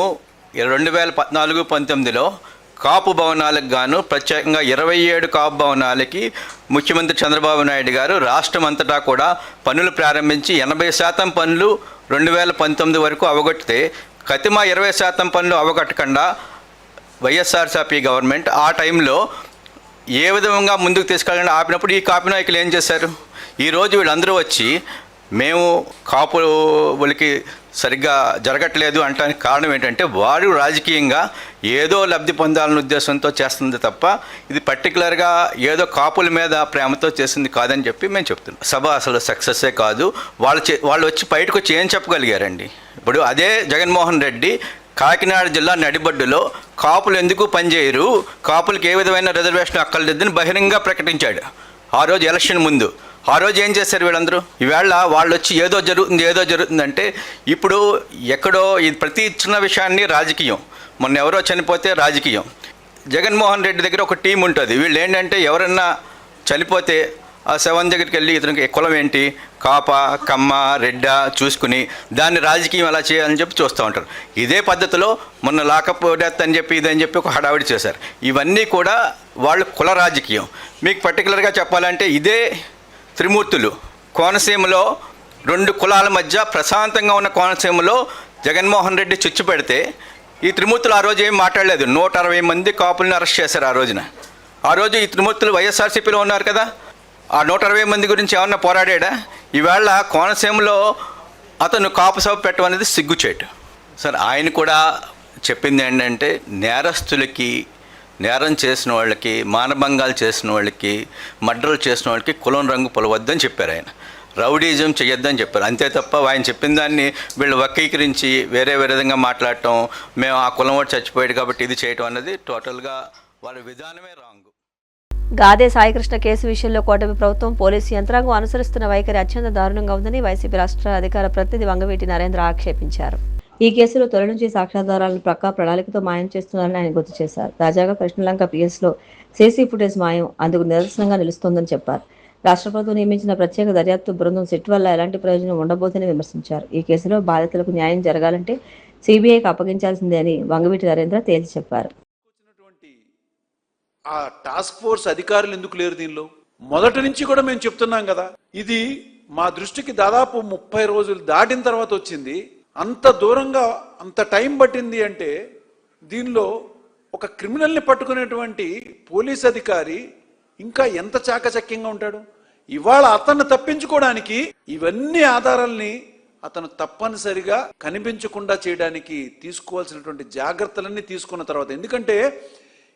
2014-19లో కాపు భవనాలకు గాను ప్రత్యేకంగా 27 కాపు భవనాలకి ముఖ్యమంత్రి చంద్రబాబు నాయుడు గారు రాష్ట్రం అంతటా కూడా పనులు ప్రారంభించి 80% పనులు 2019 వరకు అవగొట్టితే కతిమ 20% పనులు అవగొట్టకుండా వైఎస్ఆర్సీపీ గవర్నమెంట్ ఆ టైంలో ఏ విధంగా ముందుకు తీసుకెళ్ళాలని ఆపినప్పుడు ఈ కాపు నాయకులు ఏం చేశారు. ఈరోజు వీళ్ళందరూ వచ్చి మేము కాపులకి సరిగ్గా జరగట్లేదు అంటానికి కారణం ఏంటంటే వారు రాజకీయంగా ఏదో లబ్ధి పొందాలనే ఉద్దేశంతో చేస్తుంది తప్ప ఇది పర్టికులర్గా ఏదో కాపుల మీద ప్రేమతో చేసింది కాదని చెప్పి మేము చెప్తున్నాం. సభ అసలు సక్సెస్సే కాదు. వాళ్ళు వచ్చి బయటకు వచ్చి ఏం చెప్పగలిగారండి. ఇప్పుడు అదే జగన్మోహన్ రెడ్డి కాకినాడ జిల్లా నడిబడ్డులో కాపులు ఎందుకు పనిచేయరు, కాపులకి ఏ విధమైన రిజర్వేషన్ అక్కర్లేదని బహిరంగంగా ప్రకటించాడు ఆ రోజు ఎలక్షన్ ముందు. ఆ రోజు ఏం చేశారు వీళ్ళందరూ? ఈవేళ వాళ్ళు వచ్చి ఏదో జరుగుతుందంటే ఇప్పుడు ఎక్కడో ఇది ప్రతి చిన్న విషయాన్ని రాజకీయం. మొన్న ఎవరో చనిపోతే రాజకీయం. జగన్మోహన్ రెడ్డి దగ్గర ఒక టీం ఉంటుంది. వీళ్ళు ఏంటంటే ఎవరన్నా చనిపోతే ఆ శవం దగ్గరికి వెళ్ళి ఇతనికి కులం ఏంటి, కాప, కమ్మ, రెడ్డ చూసుకుని దాన్ని రాజకీయం ఎలా చేయాలని చెప్పి చూస్తూ ఉంటారు. ఇదే పద్ధతిలో మొన్న లాకప్ డెత్ అని చెప్పి ఇదని చెప్పి ఒక హడావిడి చేశారు. ఇవన్నీ కూడా వాళ్ళు కుల రాజకీయం. మీకు పర్టికులర్గా చెప్పాలంటే ఇదే త్రిమూర్తులు కోనసీమలో 2 కులాల మధ్య ప్రశాంతంగా ఉన్న కోనసీమలో జగన్మోహన్ రెడ్డి చుచ్చు పెడితే ఈ త్రిమూర్తులు ఆ రోజు ఏం మాట్లాడలేదు. 160 మంది కాపులను అరెస్ట్ చేశారు ఆ రోజున. ఆ రోజు ఈ త్రిమూర్తులు వైఎస్ఆర్సీపీలో ఉన్నారు కదా, ఆ 160 మంది గురించి ఏమన్నా పోరాడాడా? ఈవేళ కోనసీమలో అతను కాపు సభ పెట్టమనేది సిగ్గుచేటు. సార్ ఆయన కూడా చెప్పింది ఏంటంటే నేరస్తులకి, నేరం చేసిన వాళ్ళకి, మానభంగాలు చేసిన వాళ్ళకి, మర్డర్లు చేసిన వాళ్ళకి కులం రంగు పొలవద్దని చెప్పారు ఆయన. రౌడీజం చేయొద్దని చెప్పారు. అంతే తప్ప ఆయన చెప్పిన దాన్ని వీళ్ళు వక్రీకరించి వేరే విధంగా మాట్లాడటం, మేము ఆ కులం వాడు చచ్చిపోయాడు కాబట్టి ఇది చేయటం అన్నది టోటల్గా వాళ్ళ విధానమే రాంగ్. గాదే సాయికృష్ణ కేసు విషయంలో కూటమి ప్రభుత్వం పోలీసు యంత్రాంగం అనుసరిస్తున్న వైఖరి అత్యంత దారుణంగా ఉందని వైసీపీ రాష్ట్ర అధికార ప్రతినిధి వంగవీటి నరేంద్ర ఆక్షేపించారు. ఈ కేసులో తొలి నుంచి సాక్ష్యాధారాలను ప్రక్క ప్రణాళికతో మాయం చేస్తున్నారని ఆయన గుర్తు చేశారు. తాజాగా కృష్ణలంక పిఎస్లో సీసీ ఫుటేజ్ మాయం అందుకు నిదర్శనంగా నిలుస్తోందని చెప్పారు. రాష్ట్ర ప్రభుత్వం నియమించిన ప్రత్యేక దర్యాప్తు బృందం సిట్ వల్ల ఎలాంటి ప్రయోజనం ఉండబోదని విమర్శించారు. ఈ కేసులో బాధితులకు న్యాయం జరగాలంటే సిబిఐకి అప్పగించాల్సిందే అని వంగవీటి నరేంద్ర తేల్చి చెప్పారు. ఆ టాస్క్ ఫోర్స్ అధికారులు ఎందుకు లేరు దీనిలో? మొదటి నుంచి కూడా మేము చెప్తున్నాం కదా, ఇది మా దృష్టికి దాదాపు 30 రోజులు దాటిన తర్వాత వచ్చింది. అంత దూరంగా అంత టైం పట్టింది అంటే దీనిలో ఒక క్రిమినల్ని పట్టుకునేటువంటి పోలీస్ అధికారి ఇంకా ఎంత చాకచక్యంగా ఉంటాడు. ఇవాళ అతన్ని తప్పించుకోవడానికి ఇవన్నీ ఆధారాల్ని అతను తప్పనిసరిగా కనిపించకుండా చేయడానికి తీసుకోవాల్సినటువంటి జాగ్రత్తలన్నీ తీసుకున్న తర్వాత, ఎందుకంటే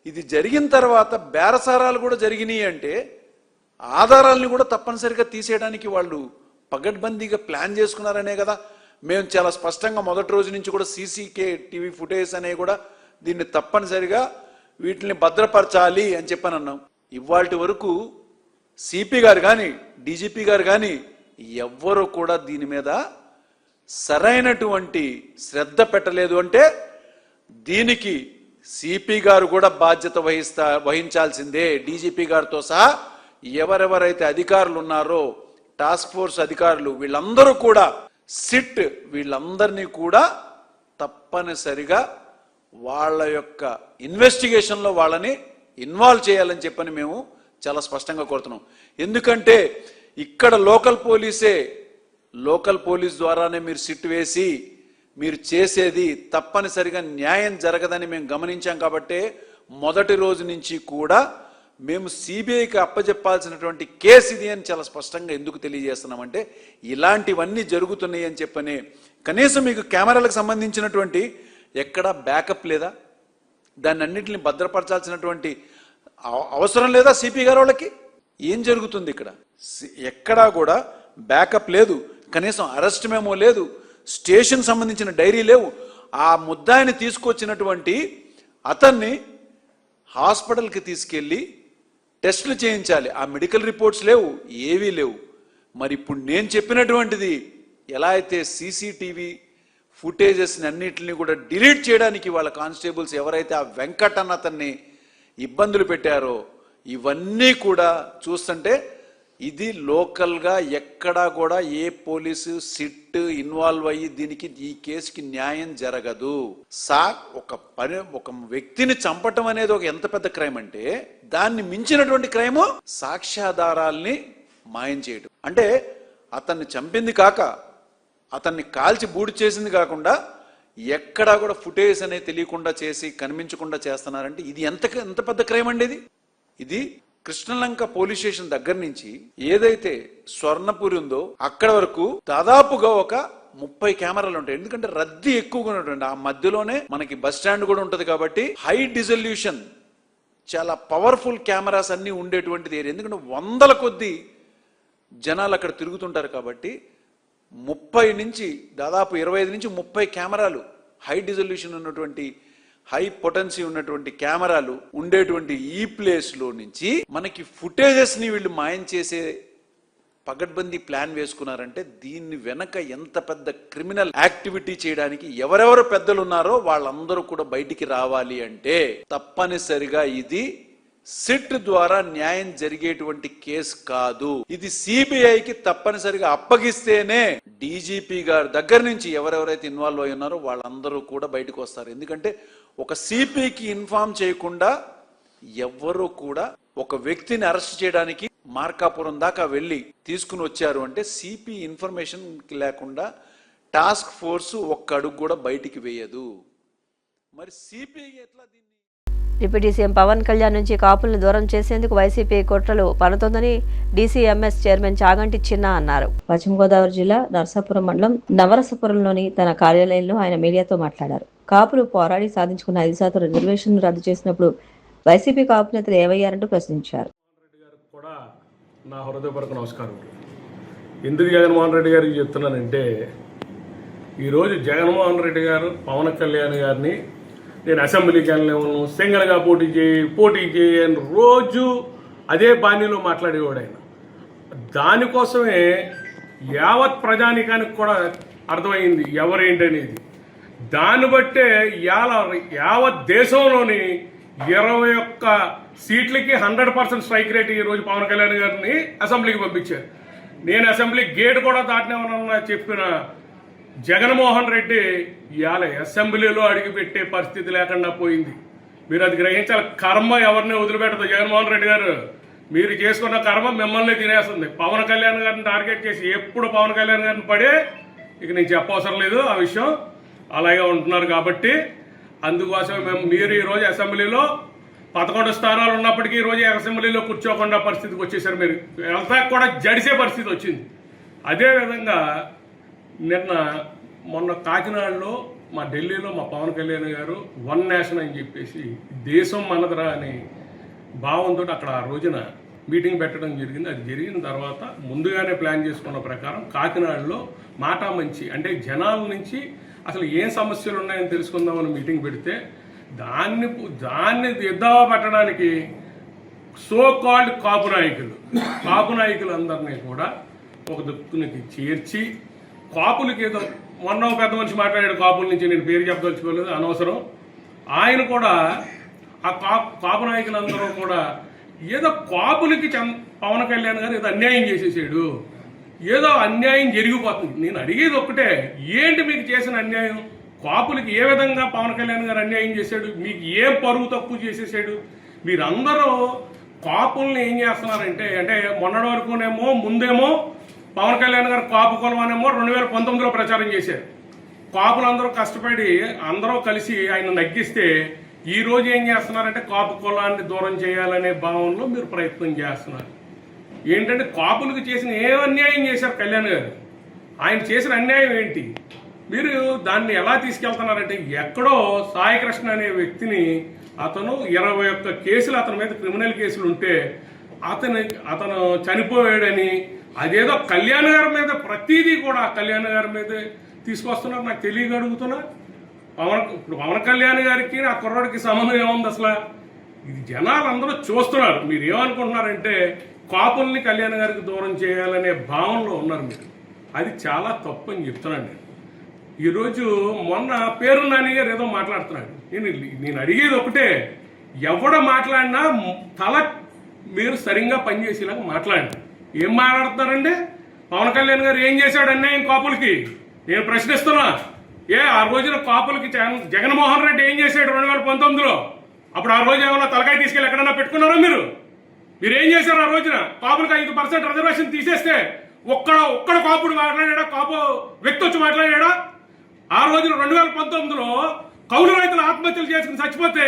ఇది జరిగిన తర్వాత బేరసారాలు కూడా జరిగినాయి అంటే ఆధారాలను కూడా తప్పనిసరిగా తీసేయడానికి వాళ్ళు పగడ్బందీగా ప్లాన్ చేసుకున్నారనే కదా మేము చాలా స్పష్టంగా మొదటి రోజు నుంచి కూడా టీవీ ఫుటేజ్ అనేవి కూడా దీన్ని తప్పనిసరిగా వీటిని భద్రపరచాలి అని చెప్పని అన్నాం. ఇవాల్టి వరకు సిపి గారు కానీ డీజీపీ గారు కానీ ఎవ్వరూ కూడా దీని మీద సరైనటువంటి శ్రద్ధ పెట్టలేదు. అంటే దీనికి సిపి గారు కూడా బాధ్యత వహించాల్సిందే. డీజీపీ గారితో సహా ఎవరెవరైతే అధికారులు ఉన్నారో టాస్క్ ఫోర్స్ అధికారులు వీళ్ళందరూ కూడా సిట్ వీళ్ళందరినీ కూడా తప్పనిసరిగా వాళ్ళ యొక్క ఇన్వెస్టిగేషన్లో వాళ్ళని ఇన్వాల్వ్ చేయాలని చెప్పని మేము చాలా స్పష్టంగా కోరుతున్నాం. ఎందుకంటే ఇక్కడ లోకల్ పోలీస్ ద్వారానే మీరు సిట్ వేసి మీరు చేసేది తప్పనిసరిగా న్యాయం జరగదని మేము గమనించాం. కాబట్టే మొదటి రోజు నుంచి కూడా మేము సిబిఐకి అప్పచెప్పాల్సినటువంటి కేసు ఇది అని చాలా స్పష్టంగా ఎందుకు తెలియజేస్తున్నామంటే ఇలాంటివన్నీ జరుగుతున్నాయి అని చెప్పని. కనీసం మీకు కెమెరాలకు సంబంధించినటువంటి ఎక్కడా బ్యాకప్ లేదా? దాన్ని అన్నింటిని భద్రపరచాల్సినటువంటి అవసరం లేదా సిపి గారు వాళ్ళకి? ఏం జరుగుతుంది ఇక్కడ? ఎక్కడా కూడా బ్యాకప్ లేదు, కనీసం అరెస్ట్ మెమో లేదు, స్టేషన్ సంబంధించిన డైరీ లేవు. ఆ ముద్దాయిని తీసుకొచ్చినటువంటి అతన్ని హాస్పిటల్కి తీసుకెళ్ళి టెస్టులు చేయించాలి, ఆ మెడికల్ రిపోర్ట్స్ లేవు, ఏవీ లేవు. మరి ఇప్పుడు నేను చెప్పినటువంటిది ఎలా అయితే సీసీటీవీ ఫుటేజెస్ని అన్నింటినీ కూడా డిలీట్ చేయడానికి వాళ్ళ కానిస్టేబుల్స్ ఎవరైతే ఆ వెంకట్ అన్న అతన్ని ఇబ్బందులు పెట్టారో ఇవన్నీ కూడా చూస్తుంటే ఇది లోకల్గా ఎక్కడా కూడా ఏ పోలీసు సిట్ ఇన్వాల్వ్ అయ్యి దీనికి ఈ కేసుకి న్యాయం జరగదు. ఒక వ్యక్తిని చంపటం అనేది ఒక ఎంత పెద్ద క్రైమ్ అంటే దాన్ని మించినటువంటి క్రైమ్ సాక్ష్యాధారాల్ని మాయం చేయడం. అంటే అతన్ని చంపింది కాక అతన్ని కాల్చి బూడి చేసింది కాకుండా ఎక్కడా కూడా ఫుటేజ్ అనేది తెలియకుండా చేసి కనిపించకుండా చేస్తున్నారంటే ఇది ఎంత పెద్ద క్రైమ్ అండి ఇది. కృష్ణలంక పోలీస్ స్టేషన్ దగ్గర నుంచి ఏదైతే స్వర్ణపురి ఉందో అక్కడ వరకు దాదాపుగా ఒక 30 కెమెరాలు ఉంటాయి. ఎందుకంటే రద్దీ ఎక్కువగా ఉంటుంది. ఆ మధ్యలోనే మనకి బస్ స్టాండ్ కూడా ఉంటది కాబట్టి హై రిజల్యూషన్ చాలా పవర్ఫుల్ కెమెరాస్ అన్ని ఉండేటువంటిది ఏరియా. ఎందుకంటే వందల కొద్ది జనాలు అక్కడ తిరుగుతుంటారు కాబట్టి 30 నుంచి దాదాపు 25 నుంచి 30 కెమెరాలు హై రిజల్యూషన్ ఉన్నటువంటి హై పొటెన్సీ ఉన్నటువంటి కెమెరాలు ఉండేటువంటి ఈ ప్లేస్ లో నుంచి మనకి ఫుటేజెస్ ని వీళ్ళు మాయం చేసే పగడ్బందీ ప్లాన్ వేసుకున్నారంటే దీన్ని వెనక ఎంత పెద్ద క్రిమినల్ యాక్టివిటీ చేయడానికి ఎవరెవరు పెద్దలు ఉన్నారో వాళ్ళందరూ కూడా బయటికి రావాలి. అంటే తప్పనిసరిగా ఇది సిట్ ద్వారా న్యాయం జరిగేటువంటి కేసు కాదు. ఇది సిబిఐకి తప్పనిసరిగా అప్పగిస్తేనే డీజీపీ గారి దగ్గర నుంచి ఎవరెవరైతే ఇన్వాల్వ్ అయి ఉన్నారో వాళ్ళందరూ కూడా బయటకు వస్తారు. ఎందుకంటే ఒక సిపికి ఇన్ఫార్మ్ చేయకుండా ఎవ్వరూ కూడా ఒక వ్యక్తిని అరెస్ట్ చేయడానికి మార్కాపురం దాకా వెళ్ళి తీసుకుని వచ్చారు అంటే సిపి ఇన్ఫర్మేషన్ లేకుండా టాస్క్ ఫోర్స్ ఒక్క అడుగు కూడా బయటికి వేయదు. మరి సిపి ఎట్లా దీన్ని? డిప్యూటీ సీఎం పవన్ కళ్యాణ్ నుంచి కాపులను దూరం చేసేందుకు వైసీపీ కుట్రలు పడుతోందని డీసీఎంఎస్ చైర్మన్ చాగంటి చిన్న అన్నారు. పశ్చిమ గోదావరి జిల్లా నరసాపురం మండలం నవరసపురంలోని తన కార్యాలయంలో ఆయన మీడియాతో మాట్లాడారు. కాపులు పోరాడి సాధించుకున్న 5% రిజర్వేషన్ను రద్దు చేసినప్పుడు వైసీపీ కాపు నేతలు ఏమయ్యారంటూ ప్రశ్నించారు. కూడా నా హృదయపూర్వక నమస్కారం. ఎందుకు జగన్మోహన్ రెడ్డి గారికి చెప్తున్నానంటే, ఈరోజు జగన్మోహన్ రెడ్డి గారు పవన్ కళ్యాణ్ గారిని నేను అసెంబ్లీకి వెళ్ళలేము, సింగల్గా పోటీ చేయి అని రోజు అదే బాణీలో మాట్లాడేవాడు ఆయన. దానికోసమే యావత్ ప్రజానికానికి కూడా అర్థమైంది ఎవరేంటనేది. దాన్ని బట్టే యావత్ దేశంలోని 21 సీట్లకి 100% స్ట్రైక్ రేట్ ఈరోజు పవన్ కళ్యాణ్ గారిని అసెంబ్లీకి పంపించారు. నేను అసెంబ్లీ గేట్ కూడా దాటినేమన్నా చెప్పిన జగన్మోహన్ రెడ్డి ఇవాళ అసెంబ్లీలో అడుగుపెట్టే పరిస్థితి లేకుండా పోయింది. మీరు అది గ్రహించాలి. కర్మ ఎవరిని వదిలిపెట్టదు. జగన్మోహన్ రెడ్డి గారు మీరు చేసుకున్న కర్మ మిమ్మల్ని తినేస్తుంది. పవన్ కళ్యాణ్ గారిని టార్గెట్ చేసి ఎప్పుడు పవన్ కళ్యాణ్ గారిని పడే ఇక నేను చెప్పవసరం లేదు ఆ విషయం. అలాగే ఉంటున్నారు కాబట్టి అందుకోసం మీరు ఈరోజు అసెంబ్లీలో 11 స్థానాలు ఉన్నప్పటికీ ఈరోజు అసెంబ్లీలో కూర్చోకుండా పరిస్థితికి వచ్చేసారు. మీరు వెళ్తా కూడా జడిసే పరిస్థితి వచ్చింది. అదేవిధంగా మొన్న కాకినాడలో మా ఢిల్లీలో మా పవన్ కళ్యాణ్ గారు వన్ నేషన్ అని చెప్పేసి దేశం మనదరా అని భావంతో అక్కడ ఆ రోజున మీటింగ్ పెట్టడం జరిగింది. అది జరిగిన తర్వాత ముందుగానే ప్లాన్ చేసుకున్న ప్రకారం కాకినాడలో మాటా మంచి అంటే జనాల నుంచి అసలు ఏం సమస్యలు ఉన్నాయని తెలుసుకుందామని మీటింగ్ పెడితే దాన్ని ఎద్దావా పెట్టడానికి సో కాల్డ్ కాపు నాయకులు అందరినీ కూడా ఒక దిక్కునికి చేర్చి కాపులకి ఏదో మొన్న పెద్ద మనిషి మాట్లాడాడు కాపుల నుంచి, నేను పేరు చెప్పదలుచుకోలేదు అనవసరం. ఆయన కూడా ఆ కాపు నాయకులందరూ కూడా ఏదో కాపులకి పవన్ కళ్యాణ్ గారు ఏదో అన్యాయం చేసేసాడు, ఏదో అన్యాయం జరిగిపోతుంది. నేను అడిగేది ఒక్కటే, ఏంటి మీకు చేసిన అన్యాయం? కాపులకి ఏ విధంగా పవన్ కళ్యాణ్ గారు అన్యాయం చేశాడు? మీకు ఏ పరువు తక్కువ చేసేసాడు? మీరందరూ కాపుల్ని ఏం చేస్తున్నారంటే, అంటే మొన్నటి వరకునేమో ముందేమో పవన్ కళ్యాణ్ గారు కాపు కులం అనేమో 2019లో ప్రచారం చేశారు. కాపులందరూ కష్టపడి అందరూ కలిసి ఆయన నగ్గిస్తే ఈ రోజు ఏం చేస్తున్నారంటే కాపు కులాన్ని దూరం చేయాలనే భావనలో మీరు ప్రయత్నం చేస్తున్నారు. ఏంటంటే కాపులకు చేసిన ఏ అన్యాయం చేశారు కళ్యాణ్ గారు? ఆయన చేసిన అన్యాయం ఏంటి? మీరు దాన్ని ఎలా తీసుకెళ్తున్నారంటే, ఎక్కడో సాయికృష్ణ అనే వ్యక్తిని అతను 21 కేసులు అతని మీద క్రిమినల్ కేసులు ఉంటే అతను చనిపోయాడని అదేదో కళ్యాణ్ గారి మీద ప్రతిదీ కూడా కళ్యాణ్ గారి మీద తీసుకొస్తున్నారు. నాకు తెలియగలుగుతున్నా ఇప్పుడు పవన్ కళ్యాణ్ గారికి ఆ కుర్రాడికి సంబంధం ఏముంది అసలు? ఇది జనాలు అందరూ చూస్తున్నారు. మీరు ఏమనుకుంటున్నారంటే కాపుల్ని కళ్యాణ్ గారికి దూరం చేయాలనే భావనలో ఉన్నారు మీరు. అది చాలా తప్పు అని చెప్తున్నాను నేను. ఈరోజు మొన్న పేరు నాని గారు ఏదో మాట్లాడుతున్నాడు. నేను అడిగేది ఒకటే, ఎవడ మాట్లాడినా తల మీరు సరిగ్గా పనిచేసేలాగా మాట్లాడండి. ఏం మాట్లాడుతున్నారండి? పవన్ కళ్యాణ్ గారు ఏం చేశాడు అన్యాయం కాపులకి? నేను ప్రశ్నిస్తున్నా. ఆ రోజున కాపులకి జగన్మోహన్ రెడ్డి ఏం చేశాడు 2019లో? అప్పుడు ఆ రోజు ఏమన్నా తలకాయ తీసుకెళ్ళి ఎక్కడన్నా పెట్టుకున్నారా మీరు? మీరేం చేశారు ఆ రోజున? కాపులకి 5% రిజర్వేషన్ తీసేస్తే ఒక్కడ కాపుడు మాట్లాడాడా? కాపు వ్యక్తి వచ్చి మాట్లాడాడా? ఆ రోజున 2019లో కౌలు రైతులు ఆత్మహత్యలు చేసుకుని చచ్చిపోతే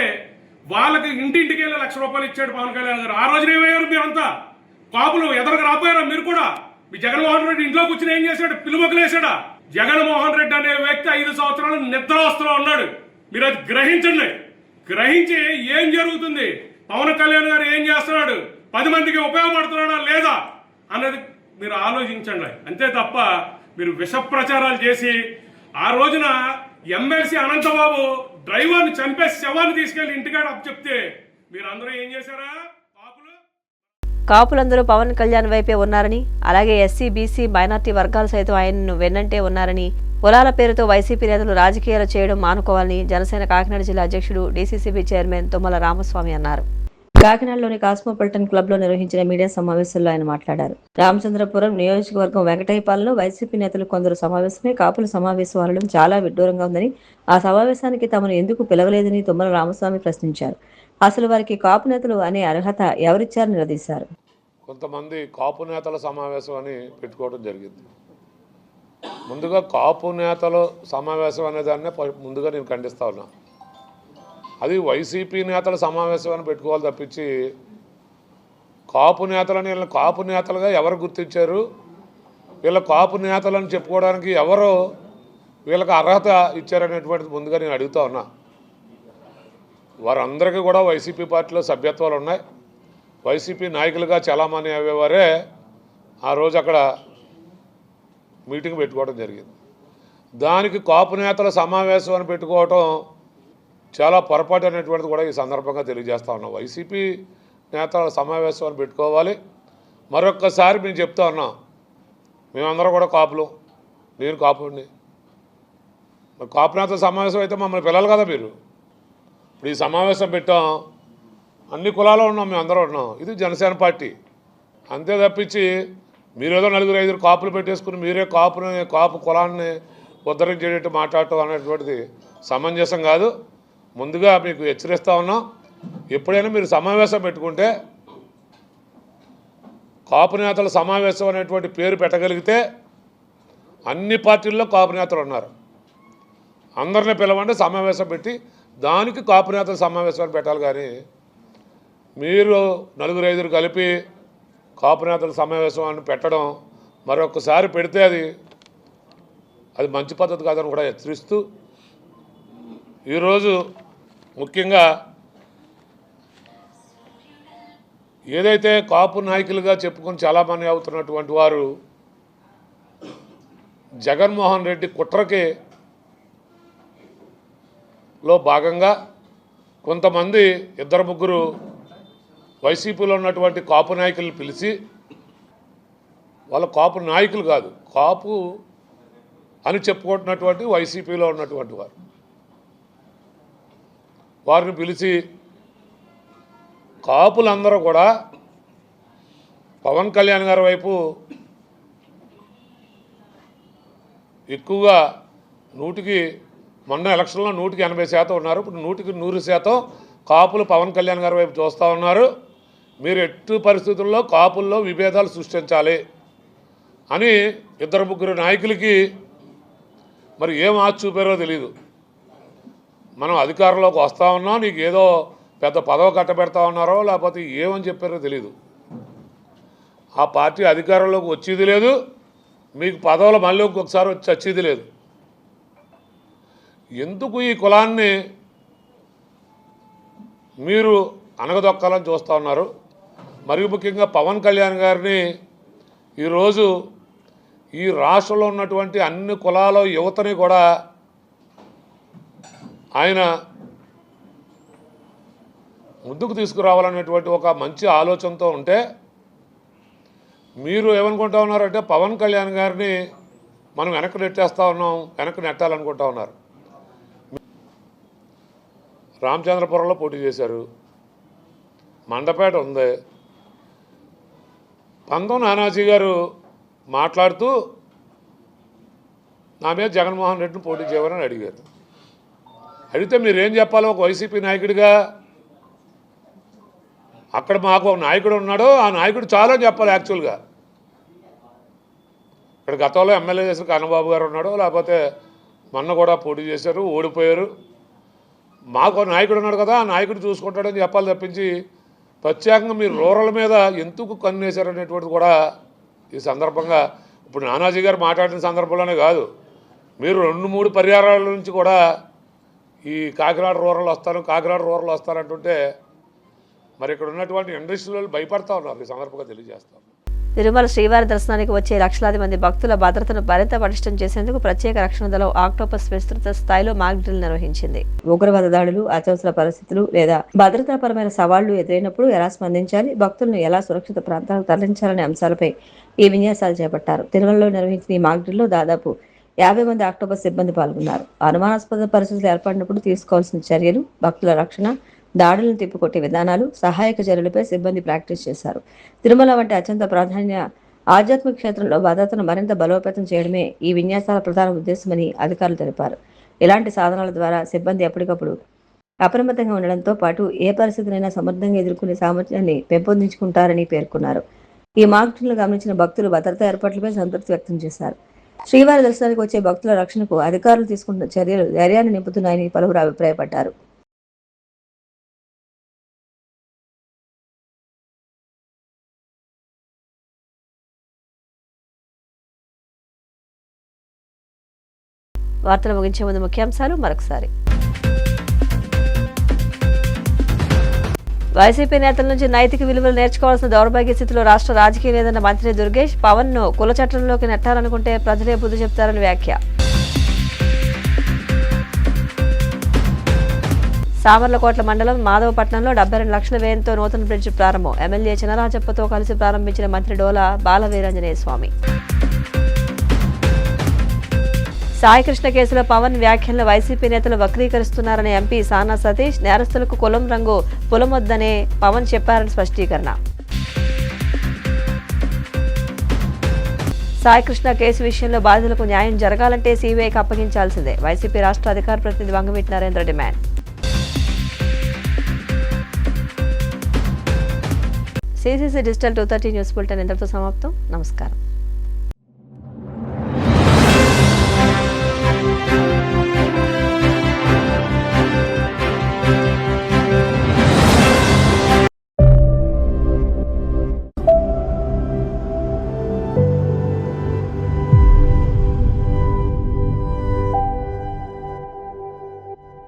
వాళ్ళకి ఇంటింటికి వెళ్ళి ₹1,00,000 ఇచ్చాడు పవన్ కళ్యాణ్ గారు. ఆ రోజున ఏమయ్యారు మీరంతా? కాపులు ఎదరకు రాపోయారా మీరు కూడా? మీ జగన్మోహన్ రెడ్డి ఇంట్లో కూర్చుని ఏం చేశాడు? పిలువకులు వేసాడా? జగన్మోహన్ రెడ్డి అనే వ్యక్తి 5 సంవత్సరాలు నిద్రావస్థలో ఉన్నాడు. మీరు అది గ్రహించండి. గ్రహించి ఏం జరుగుతుంది, పవన్ కళ్యాణ్ గారు ఏం చేస్తున్నాడు, 10 మందికి ఉపయోగపడుతున్నాడా లేదా అన్నది మీరు ఆలోచించండి. అంతే తప్ప మీరు విష ప్రచారాలు చేసి ఆ రోజున ఎమ్మెల్సీ అనంతబాబు డ్రైవర్ని చంపేసి శవాన్ని తీసుకెళ్లి ఇంటికాడ అప్పచెప్తే మీరందరూ ఏం చేశారా? కాపులందరూ పవన్ కళ్యాణ్ వైపే ఉన్నారని, అలాగే ఎస్సీ, బీసీ, మైనార్టీ వర్గాలు సైతం ఆయనను వెన్నంటే ఉన్నారని, కులాల పేరుతో వైసీపీ నేతలు రాజకీయాలు చేయడం మానుకోవాలని జనసేన కాకినాడ జిల్లా అధ్యక్షుడు డీసీసీబీ చైర్మన్ తుమ్మల రామస్వామి అన్నారు. కాకినాడలోని కాస్మోపాలిటన్ క్లబ్ లో నిర్వహించిన మీడియా సమావేశంలో ఆయన మాట్లాడారు. రామచంద్రపురం నియోజకవర్గం వెంకటయ్యపాలెంలో వైసీపీ నేతలు కొందరు సమావేశమై కాపుల సమావేశం అనడం చాలా విడ్డూరంగా ఉందని, ఆ సమావేశానికి తమను ఎందుకు పిలవలేదని తుమ్మల రామస్వామి ప్రశ్నించారు. అసలు వారికి కాపు నేతలు అనే అర్హత ఎవరిచ్చారని నిలదీశారు. కొంతమంది కాపు నేతల సమావేశం అని పెట్టుకోవడం జరిగింది. ముందుగా కాపు నేతల సమావేశం అనే దాన్నే ముందుగా నేను ఖండిస్తా ఉన్నా. అది వైసీపీ నేతల సమావేశం అని పెట్టుకోవాలి తప్పించి కాపు నేతలని వీళ్ళని కాపు నేతలుగా ఎవరు గుర్తించారు, వీళ్ళ కాపు నేతలని చెప్పుకోవడానికి ఎవరు వీళ్ళకి అర్హత ఇచ్చారనేటువంటిది ముందుగా నేను అడుగుతా ఉన్నా. వారందరికీ కూడా వైసీపీ పార్టీలో సభ్యత్వాలు ఉన్నాయి. వైసీపీ నాయకులుగా చాలామంది అయ్యేవారే ఆ రోజు అక్కడ మీటింగ్ పెట్టుకోవడం జరిగింది. దానికి కాపు నేతల సమావేశం అని పెట్టుకోవటం చాలా పొరపాటు అనేటువంటిది కూడా ఈ సందర్భంగా తెలియజేస్తా ఉన్నాం. వైసీపీ నేతల సమావేశం అని పెట్టుకోవాలి. మరొక్కసారి మేము చెప్తా ఉన్నాం, మేమందరం కూడా కాపులు, నేను కాపుని. మరి కాపు నేతల సమావేశం అయితే మమ్మల్ని పిల్లలు కదా మీరు. ఇప్పుడు ఈ సమావేశం పెట్టాం, అన్ని కులాలు ఉన్నాం, మేము అందరం ఉన్నాం. ఇది జనసేన పార్టీ. అంతే తప్పించి మీరేదో 4-5 కాపులు పెట్టేసుకుని మీరే కాపు కులాన్ని ఉద్ధరించేటట్టు మాట్లాడటం అనేటువంటిది సమంజసం కాదు. ముందుగా మీకు హెచ్చరిస్తూ ఉన్నాం, ఎప్పుడైనా మీరు సమావేశం పెట్టుకుంటే కాపు నేతల సమావేశం అనేటువంటి పేరు పెట్టగలిగితే అన్ని పార్టీల్లో కాపు నేతలు ఉన్నారు, అందరిని పిలవండి, సమావేశం పెట్టి దానికి కాపు నేతల సమావేశాన్ని పెట్టాలి. కానీ మీరు 4-5 కలిపి కాపు నేతల సమావేశం అని పెట్టడం మరొకసారి పెడితే అది మంచి పద్ధతి కాదని కూడా హెచ్చరిస్తూ, ఈరోజు ముఖ్యంగా ఏదైతే కాపు నాయకులుగా చెప్పుకొని చాలామంది అవుతున్నటువంటి వారు జగన్మోహన్ రెడ్డి కుట్రకి లో భాగంగా కొంతమంది 2-3 వైసీపీలో ఉన్నటువంటి కాపు నాయకులను పిలిచి, వాళ్ళ కాపు నాయకులు కాదు, కాపు అని చెప్పుకుంటున్నటువంటి వైసీపీలో ఉన్నటువంటి వారిని పిలిచి కాపులందరూ కూడా పవన్ కళ్యాణ్ గారి వైపు ఎక్కువగా మొన్న ఎలక్షన్లో 180% ఉన్నారు. ఇప్పుడు 100% కాపులు పవన్ కళ్యాణ్ గారి వైపు చూస్తూ ఉన్నారు. మీరు ఎట్టి పరిస్థితుల్లో కాపుల్లో విభేదాలు సృష్టించాలి అని 2-3 నాయకులకి మరి ఏం ఆశ చూపారో తెలియదు. మనం అధికారంలోకి వస్తూ ఉన్నాం, నీకు ఏదో పెద్ద పదవి కట్టబెడతా ఉన్నారో లేకపోతే ఏమని చెప్పారో తెలియదు. ఆ పార్టీ అధికారంలోకి వచ్చేది లేదు, మీకు పదవులు మళ్ళీ ఇంకొకసారి వచ్చి వచ్చేది లేదు. ఎందుకు ఈ కులాన్ని మీరు అనగదొక్కాలని చూస్తూ ఉన్నారు? మరి ముఖ్యంగా పవన్ కళ్యాణ్ గారిని ఈరోజు ఈ రాష్ట్రంలో ఉన్నటువంటి అన్ని కులాల యువతని కూడా ఆయన ముందుకు తీసుకురావాలనేటువంటి ఒక మంచి ఆలోచనతో ఉంటే, మీరు ఏమనుకుంటా ఉన్నారంటే పవన్ కళ్యాణ్ గారిని మనం వెనక్కి నెట్టాలనుకుంటా ఉన్నారు. రామచంద్రపురంలో పోటీ చేశారు, మండపేట ఉంది. పంతం నానాజీ గారు మాట్లాడుతూ నా మీద జగన్మోహన్ రెడ్డిని పోటీ చేయమని అడిగారు. అడిగితే మీరేం చెప్పాలో ఒక వైసీపీ నాయకుడిగా, అక్కడ మాకు ఒక నాయకుడు ఉన్నాడు, ఆ నాయకుడు చాలా చెప్పాలి. యాక్చువల్గా ఇక్కడ గతంలో ఎమ్మెల్యే చేసిన కన్నబాబు గారు ఉన్నాడు, లేకపోతే మొన్న కూడా పోటీ చేశారు, ఓడిపోయారు. మాకు నాయకుడు ఉన్నాడు కదా, ఆ నాయకుడు చూసుకుంటాడని చెప్పాలి తప్పించి ప్రత్యేకంగా మీరు రూరల్ మీద ఎందుకు కన్నేశారనేటువంటిది కూడా ఈ సందర్భంగా ఇప్పుడు నానాజీ గారు మాట్లాడిన సందర్భంలోనే కాదు, మీరు 2-3 పర్యాయాల నుంచి కూడా ఈ కాకినాడ రూరల్ వస్తారంటుంటే మరి ఇక్కడ ఉన్నటువంటి ఇండస్ట్రీలు భయపడతా ఉన్నారు. ఈ సందర్భంగా తెలియజేస్తాం. తిరుమల శ్రీవారి దర్శనానికి వచ్చే లక్షలాది మంది భక్తుల భద్రతను మరింత పటిష్టం చేసేందుకు ప్రత్యేక రక్షణ దళం ఆక్టోపస్ విస్తృత స్థాయిలో మాక్ డ్రిల్ నిర్వహించింది. ఉగ్రవాద దాడులు, అత్యవసర పరిస్థితులు లేదా భద్రతాపరమైన సవాళ్లు ఎదురైనప్పుడు ఎలా స్పందించాలి, భక్తులను ఎలా సురక్షిత ప్రాంతాలకు తరలించాలనే అంశాలపై ఈ విన్యాసాలు చేపట్టారు. తిరుమలలో నిర్వహించిన ఈ మాక్ డ్రిల్లో దాదాపు 50 మంది ఆక్టోపస్ సిబ్బంది పాల్గొన్నారు. అనుమానాస్పద పరిస్థితులు ఏర్పడినప్పుడు తీసుకోవాల్సిన చర్యలు, భక్తుల రక్షణ, దాడులను తిప్పికొట్టే విధానాలు, సహాయక చర్యలపై సిబ్బంది ప్రాక్టీస్ చేశారు. తిరుమల వంటి అత్యంత ప్రాధాన్య ఆధ్యాత్మిక క్షేత్రంలో భద్రతను మరింత బలోపేతం చేయడమే ఈ విన్యాసాల ప్రధాన ఉద్దేశమని అధికారులు తెలిపారు. ఇలాంటి సాధనాల ద్వారా సిబ్బంది ఎప్పటికప్పుడు అప్రమత్తంగా ఉండడంతో పాటు ఏ పరిస్థితినైనా సమర్థంగా ఎదుర్కొనే సామర్థ్యాన్ని పెంపొందించుకుంటారని పేర్కొన్నారు. ఈ మాక్ డ్రిల్ను గమనించిన భక్తులు భద్రతా ఏర్పాట్లపై సంతృప్తి వ్యక్తం చేశారు. శ్రీవారి దర్శనానికి వచ్చే భక్తుల రక్షణకు అధికారులు తీసుకుంటున్న చర్యలు ధైర్యాన్ని నింపుతున్నాయని పలువురు అభిప్రాయపడ్డారు. వార్తలు ముగించే ముందు ముఖ్యాంశాలు మరొకసారి. వైసీపీ నేతల నుంచి నైతిక విలువలు నేర్చుకోవాల్సిన దౌర్భాగ్య స్థితిలో రాష్ట్ర రాజకీయం లేదన్న మంత్రి దుర్గేష్. పవన్ ను కుల చట్టంలోకి నెట్టాలనుకుంటే ప్రజలే బుద్ధి చెప్తారని వ్యాఖ్య. సామర్లకోట్ల మండలం మాధవపట్నంలో 72 లక్షల వ్యయంతో నూతన బ్రిడ్జ్ ప్రారంభం. ఎమ్మెల్యే చినరాజప్పతో కలిసి ప్రారంభించిన మంత్రి డోలా బాలవీరాంజనేయ స్వామి. సాయికృష్ణ కేసులో పవన్ వ్యాఖ్యలను వైసీపీ నేతలు వక్రీకరిస్తున్నారని ఎంపీ సానా సతీష్. నేరస్తులకు కులం రంగు పులమొద్దనే పవన్ చెప్పారని స్పష్టీకరణ. సాయికృష్ణ కేసు విషయంలో బాధితులకు న్యాయం జరగాలంటే సీబీఐకి అప్పగించాల్సిందే. వైసీపీ రాష్ట్ర అధికార ప్రతినిధి Vangaveeti Narendra demand. CCC digital 230 news bulletin ఇంతటితో సమాప్తం. నమస్కారం.